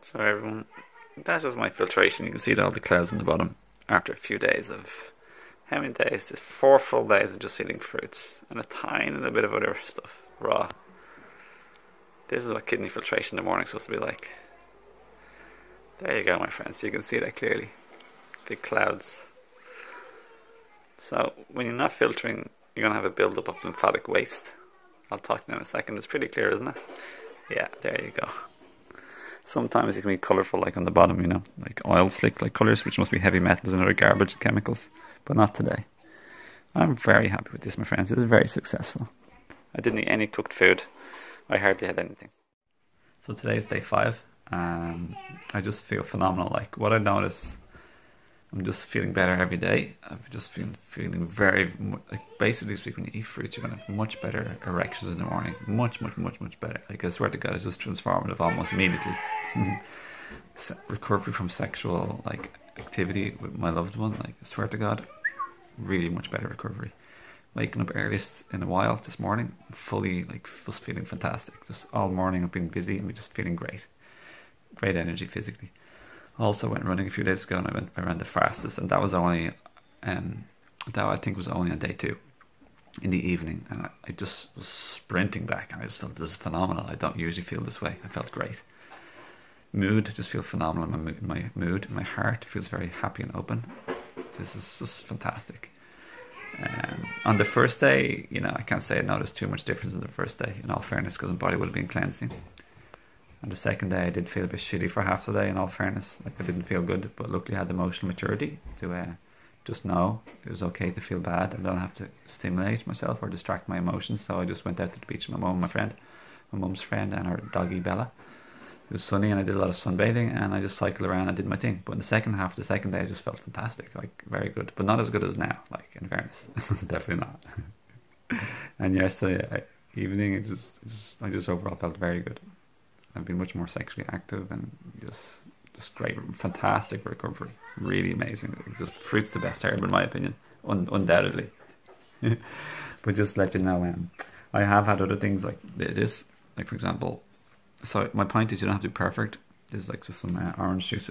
So everyone, that's just my filtration. You can see all the clouds on the bottom after a few days of, how many days? This 4 full days of just eating fruits and a tiny little bit of other stuff, raw. This is what kidney filtration in the morning is supposed to be like. There you go, my friends. You can see that clearly. Big clouds. So when you're not filtering, you're going to have a build-up of lymphatic waste. I'll talk to you in a second. It's pretty clear, isn't it? Yeah, there you go. Sometimes it can be colourful, like on the bottom, you know, like oil slick like colours, which must be heavy metals and other garbage chemicals, but not today. I'm very happy with this, my friends. It was very successful. I didn't eat any cooked food. I hardly had anything. So today's day 5, and I just feel phenomenal. Like, what I notice, I'm just feeling better every day. I'm just feeling very, like, basically speaking, when you eat fruits, you're going to have much better erections in the morning. Much better. Like, I swear to God, it's just transformative almost immediately. Recovery from sexual, like, activity with my loved one, like, I swear to God, really much better recovery. Waking up earliest in a while this morning, fully, like, just feeling fantastic. Just all morning I've been busy and just feeling great. Great energy physically. Also went running a few days ago, and I ran the fastest, and that was only, that I think was only on day 2, in the evening, and I just was sprinting back, and I just felt this is phenomenal. I don't usually feel this way. I felt great. Mood, just feel phenomenal. My mood, my heart feels very happy and open. This is just fantastic. On the first day, you know, I can't say I noticed too much difference in the first day, in all fairness, because my body would have been cleansing. And the second day I did feel a bit shitty for half the day, in all fairness. Like, I didn't feel good, but luckily I had the emotional maturity to just know it was okay to feel bad. I don't have to stimulate myself or distract my emotions. So I just went out to the beach with my mum and my mum's friend and her doggy Bella. It was sunny and I did a lot of sunbathing, and I just cycled around and did my thing. But in the second half of the second day I just felt fantastic, like very good. But not as good as now, like, in fairness. Definitely not. And yesterday evening, I just overall felt very good. I've been much more sexually active and just great, fantastic recovery, really amazing. Just fruit's the best herb in my opinion, undoubtedly. But just to let you know, I have had other things like this, like, for example. So my point is, you don't have to be perfect. There's like just some orange juice,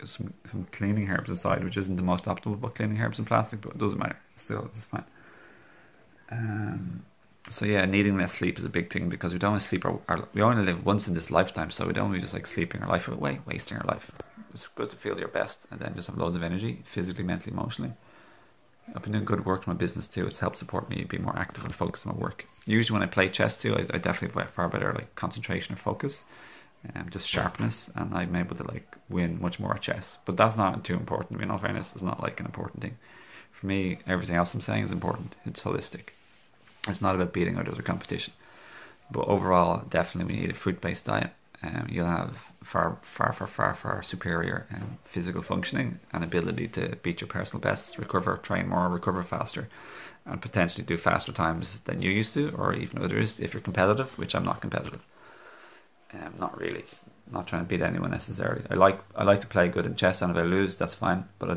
some cleaning herbs inside, which isn't the most optimal about cleaning herbs in plastic, but it doesn't matter. Still, it's fine. So yeah, needing less sleep is a big thing, because we don't want to sleep. We only live once in this lifetime, so we don't want to be just like sleeping our life away, wasting our life. It's good to feel your best and then just have loads of energy, physically, mentally, emotionally. I've been doing good work in my business too. It's helped support me be more active and focused on my work. Usually when I play chess too, I definitely have far better, like, concentration or focus, just sharpness, and I'm able to, like, win much more at chess. But that's not too important. I mean, in all fairness, it's not like an important thing. For me, everything else I'm saying is important. It's holistic. It's not about beating others or competition. But overall, definitely we need a fruit-based diet. You'll have far superior physical functioning and ability to beat your personal bests, recover, train more, recover faster, and potentially do faster times than you used to, or even others if you're competitive, which I'm not competitive. Not really. Not trying to beat anyone necessarily. I like to play good in chess, and if I lose, that's fine. But I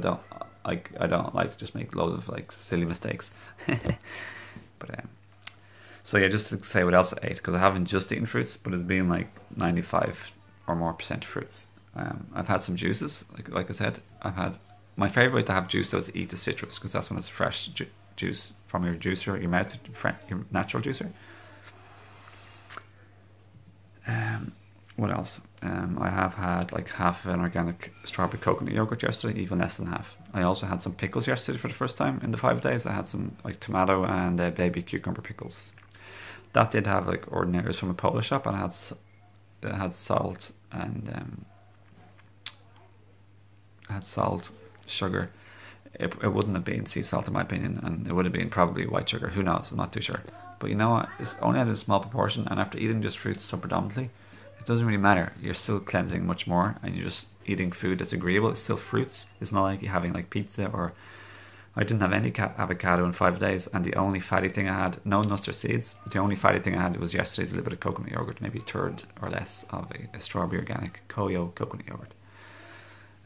don't like to just make loads of, like, silly mistakes. But so yeah, just to say what else I ate, because I haven't just eaten fruits, but it's been like 95 or more % fruits. I've had some juices, like I said. I've had, my favorite way to have juice though is to eat the citrus, because that's when it's fresh juice from your juicer, your natural juicer. What else? I have had like half an organic strawberry coconut yogurt yesterday, even less than half. I also had some pickles yesterday for the first time in the 5 days. I had some, like, tomato and baby cucumber pickles. That did have, like, ordinaries from a Polish shop, and it had salt and sugar. It wouldn't have been sea salt in my opinion, and it would have been probably white sugar. Who knows? I'm not too sure. But you know what? It's only had a small proportion, and after eating just fruits so predominantly, it doesn't really matter. You're still cleansing much more, and you're just eating food that's agreeable. It's still fruits. It's not like you're having, like, pizza or... I didn't have any avocado in 5 days, and the only fatty thing I had, no nuts or seeds, the only fatty thing I had was yesterday's a little bit of coconut yogurt, maybe a third or less of a strawberry organic Koyo coconut yogurt.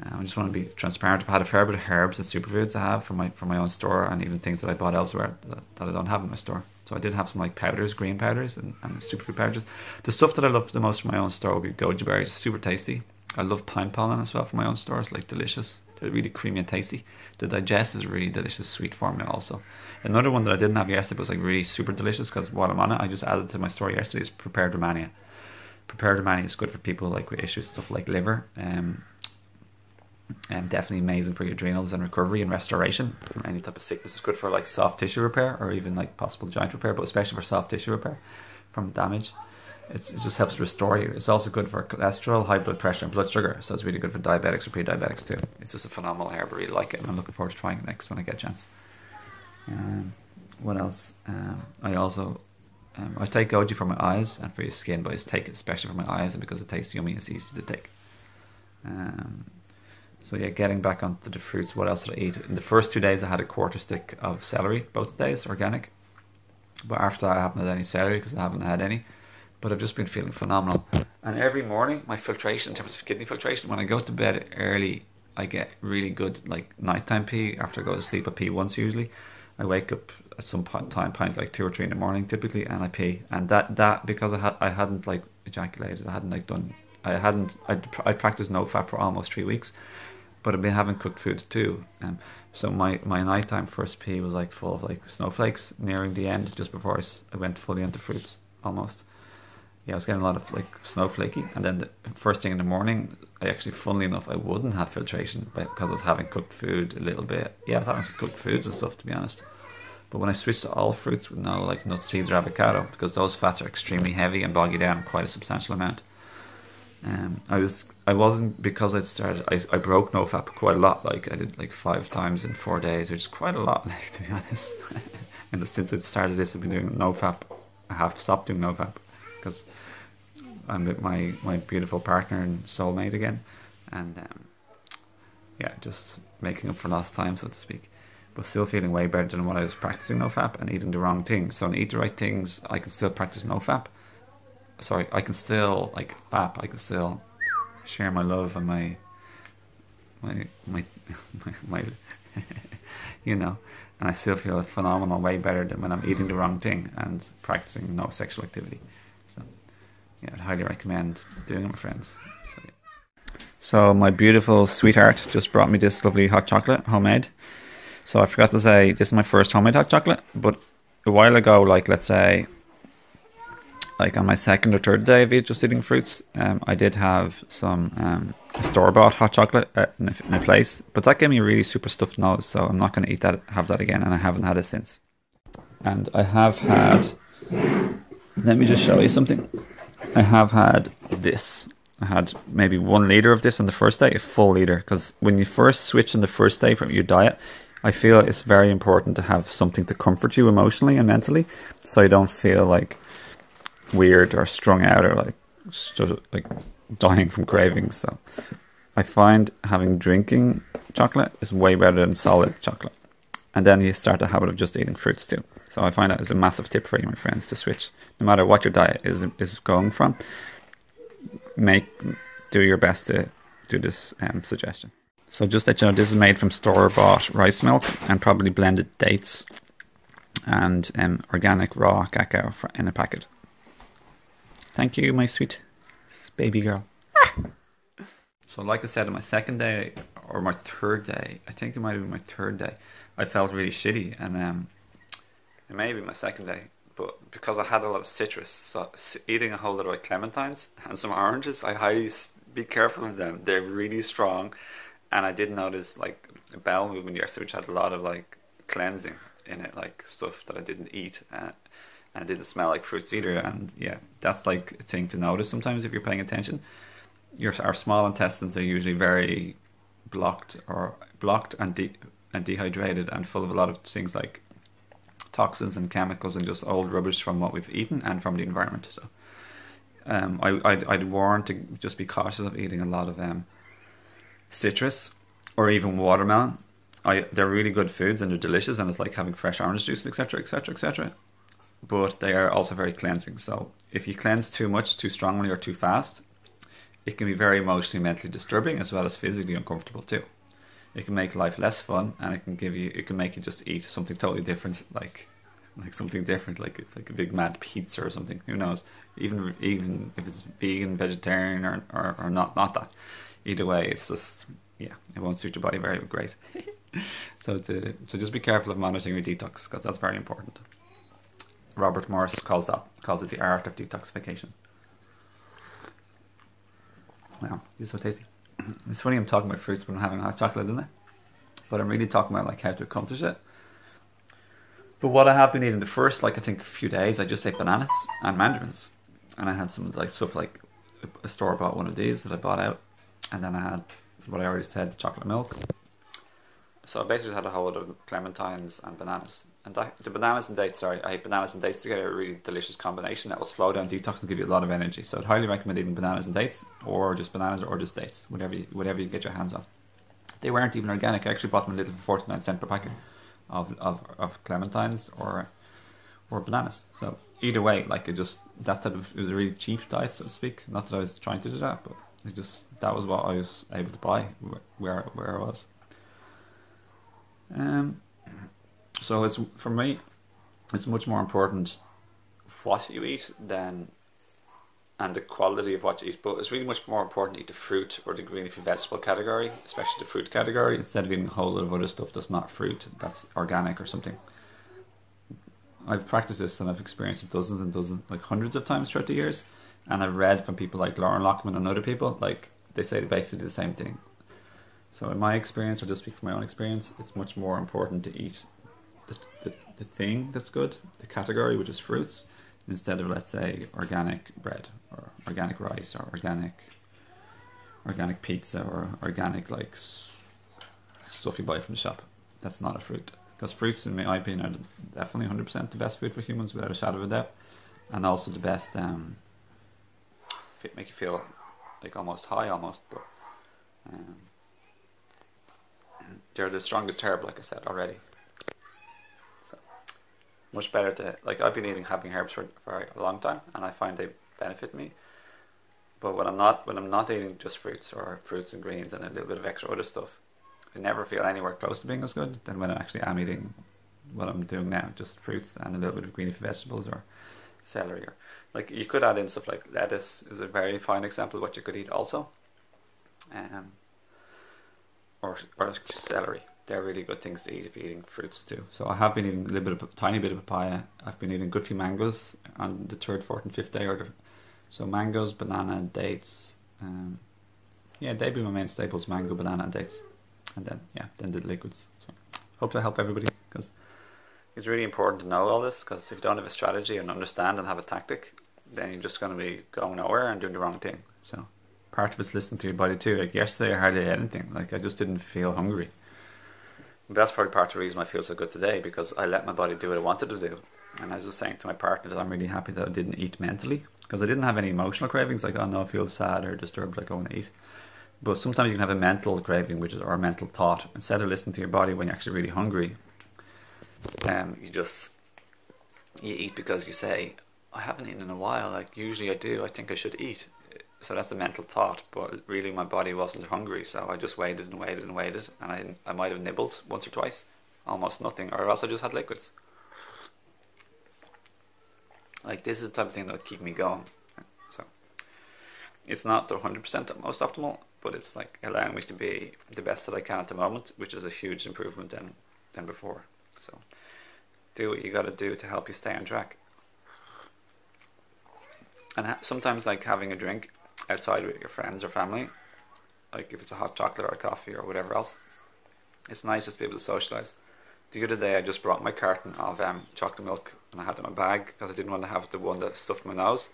I just want to be transparent. I've had a fair bit of herbs and superfoods I have from my own store, and even things that I bought elsewhere that I don't have in my store. So I did have some, like, powders, green powders and superfood powders. The stuff that I love the most from my own store would be goji berries, super tasty. I love pine pollen as well from my own stores, like delicious. They're really creamy and tasty. The digest is really delicious, sweet formula also. Another one that I didn't have yesterday was like really super delicious, because while I'm on it, I just added to my story yesterday, is prepared Romania. Prepared Romania is good for people like with issues, stuff like liver. Definitely amazing for your adrenals and recovery and restoration from any type of sickness. It's good for like soft tissue repair, or even like possible joint repair, but especially for soft tissue repair from damage. It just helps restore you. It's also good for cholesterol, high blood pressure, and blood sugar. So it's really good for diabetics or pre-diabetics too. It's just a phenomenal herb. I really like it, and I'm looking forward to trying it next when I get a chance. What else? I also I take goji for my eyes and for your skin, but I just take it especially for my eyes, and because it tastes yummy, it's easy to take. So yeah, getting back onto the fruits, what else did I eat? In the first 2 days I had a quarter stick of celery, both days, organic. But after that I haven't had any celery because I haven't had any. But I've just been feeling phenomenal. And every morning, my filtration, in terms of kidney filtration, when I go to bed early, I get really good like nighttime pee. After I go to sleep, I pee once usually. I wake up at some time, like 2 or 3 in the morning typically, and I pee. And that because I hadn't like ejaculated, I practiced no fap for almost 3 weeks. But I've been having cooked food too, so my nighttime first pee was like full of like snowflakes nearing the end, just before I went fully into fruits almost. Yeah, I was getting a lot of like snowflakey, and then the first thing in the morning, I actually, funnily enough, I wouldn't have filtration because I was having cooked food a little bit. Yeah, I was having some cooked foods and stuff, to be honest. But when I switched to all fruits with no like nuts, seeds, or avocado, because those fats are extremely heavy and bog you down quite a substantial amount. I wasn't, because I broke nofap quite a lot. Like I did like 5 times in 4 days, which is quite a lot, like, to be honest. And since I started this, I've been doing nofap. I have stopped doing nofap because I'm with my beautiful partner and soulmate again, and yeah, just making up for lost time, so to speak. But still feeling way better than when I was practicing nofap and eating the wrong things. So when I eat the right things, I can still practice nofap. Sorry, I can still like fap. I can still share my love and my you know, and I still feel phenomenal, way better than when I'm eating the wrong thing and practicing no sexual activity. So yeah, I'd highly recommend doing it, my friends. So, yeah. So my beautiful sweetheart just brought me this lovely hot chocolate, homemade. So I forgot to say, this is my first homemade hot chocolate, but a while ago, like let's say like on my 2nd or 3rd day of just eating fruits, I did have some store-bought hot chocolate in a place, but that gave me a really super stuffed nose, so I'm not going to have that again, and I haven't had it since. And I have had, let me just show you something. I have had this. I had maybe 1 liter of this on the first day, a full liter, because when you first switch on the first day from your diet, I feel it's very important to have something to comfort you emotionally and mentally, so you don't feel like weird or strung out or like dying from cravings. So I find having drinking chocolate is way better than solid chocolate, and then you start the habit of just eating fruits too. So I find that is a massive tip for you, my friends, to switch no matter what your diet is going from. Do your best to do this suggestion. So just that you know, this is made from store-bought rice milk and probably blended dates and organic raw cacao in a packet. Thank you, my sweet baby girl. So like I said, on my 2nd day or my 3rd day, I think it might have been my 3rd day, I felt really shitty, and it may be my 2nd day, but because I had a lot of citrus, so eating a whole lot of like clementines and some oranges, I highly be careful of them. They're really strong, and I did notice like a bowel movement yesterday, which had a lot of like cleansing in it, like stuff that I didn't eat. And it didn't smell like fruits either, and yeah, that's like a thing to notice sometimes if you're paying attention. Our small intestines are usually very blocked and dehydrated and full of a lot of things like toxins and chemicals and just old rubbish from what we've eaten and from the environment. So I'd warn to just be cautious of eating a lot of citrus or even watermelon. They're really good foods and they're delicious, and it's like having fresh orange juice, etc., etc., etc. But they are also very cleansing. So if you cleanse too much, too strongly, or too fast, it can be very emotionally, mentally disturbing, as well as physically uncomfortable too. It can make life less fun, and it can make you just eat something totally different, like something different, like a big mad pizza or something. Who knows? Even if it's vegan, vegetarian, or not that. either way, it's just, yeah, it won't suit your body very great. So just be careful of monitoring your detox, because that's very important. Robert Morris calls it the art of detoxification. Wow, these are so tasty. It's funny I'm talking about fruits, but I'm having hot chocolate in it. But I'm really talking about like how to accomplish it. But what I have been eating the first, like I think, few days, I just ate bananas and mandarins, and I had some like stuff like a store bought one of these that I bought out, and then I had what I already said, the chocolate milk. So I basically had a whole lot of clementines and bananas. And the bananas and dates, I ate bananas and dates together, a really delicious combination that will slow down detox and give you a lot of energy. So I'd highly recommend eating bananas and dates, or just bananas, or just dates, whatever you get your hands on. They weren't even organic. I actually bought them a little for 49 cents per packet of clementines or bananas. So either way, like it was a really cheap diet, so to speak. Not that I was trying to do that, but that was what I was able to buy where I was. So for me, it's much more important what you eat and the quality of what you eat, but it's really much more important to eat the fruit or the green leafy vegetable category, especially the fruit category, instead of eating a whole lot of other stuff that's not fruit, that's organic or something. I've practiced this and I've experienced it dozens and dozens, like hundreds of times throughout the years, and I've read from people like Lauren Lockman and other people, like they say basically the same thing. So in my experience, or just speak from my own experience, it's much more important to eat the thing that's good, the category, which is fruits, instead of, let's say, organic bread or organic rice or organic pizza or organic like stuff you buy from the shop. That's not a fruit, because fruits, in my opinion, are definitely 100% the best food for humans without a shadow of a doubt, and also the best make you feel like almost high, but they're the strongest herb, like I said already. So much better to, like, I've been having herbs for a long time, and I find they benefit me. But when I'm not eating just fruits or fruits and greens and a little bit of extra other stuff, I never feel anywhere close to being as good than when I actually am eating what I'm doing now, just fruits and a little bit of green leafy vegetables or celery, or like you could add in stuff like lettuce is a very fine example of what you could eat also. Or celery. They're really good things to eat if you're eating fruits too. So I have been eating tiny bit of papaya. I've been eating a good few mangoes on the 3rd, 4th and 5th day. So mangoes, banana, dates. They'd be my main staples: mango, banana and dates. And then the liquids. So hope to help everybody, because it's really important to know all this, because if you don't have a strategy and understand and have a tactic, then you're just going to be going nowhere and doing the wrong thing. So part of it's listening to your body too. Like yesterday I hardly ate anything. Like I just didn't feel hungry. But that's probably part of the reason I feel so good today, because I let my body do what I wanted to do. And I was just saying to my partner that I'm really happy that I didn't eat mentally, because I didn't have any emotional cravings like, oh no, I feel sad or disturbed, like I want to eat. But sometimes you can have a mental craving, or a mental thought. Instead of listening to your body when you're actually really hungry, you eat because you say, I haven't eaten in a while, like usually I do, I think I should eat. So that's a mental thought, but really my body wasn't hungry, so I just waited and waited and waited, and I might have nibbled once or twice, almost nothing, or else I just had liquids. Like this is the type of thing that would keep me going. So it's not the 100% most optimal, but it's like allowing me to be the best that I can at the moment, which is a huge improvement than before. So do what you got to do to help you stay on track. And sometimes, like, having a drink outside with your friends or family, like if it's a hot chocolate or a coffee or whatever else, it's nice just to be able to socialise. The other day I just brought my carton of chocolate milk, and I had it in my bag because I didn't want to have the one that stuffed my nose.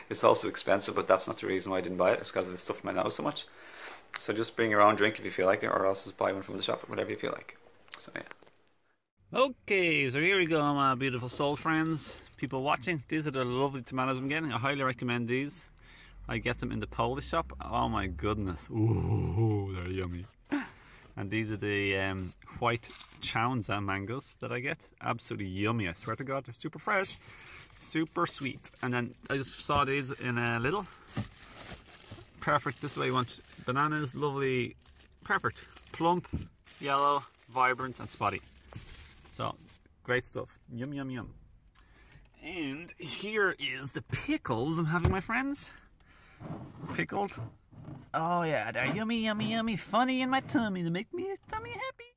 It's also expensive, but that's not the reason why I didn't buy it. It's because it stuffed my nose so much. So just bring your own drink if you feel like it, or else just buy one from the shop, whatever you feel like. So yeah. Okay, so here we go, my beautiful soul friends, people watching. These are the lovely tomatoes I'm getting. I highly recommend these. I get them in the Polish shop. Oh my goodness. Ooh, they're yummy. And these are the white Chownza mangoes that I get. Absolutely yummy, I swear to God. They're super fresh, super sweet. And then I just saw these in a little. Perfect, this is what you want. Bananas, lovely, perfect. Plump, yellow, vibrant and spotty. So, great stuff. Yum, yum, yum. And here is the pickles I'm having, my friends. Pickled Oh yeah, they're yummy, yummy, yummy, funny in my tummy to make me tummy happy.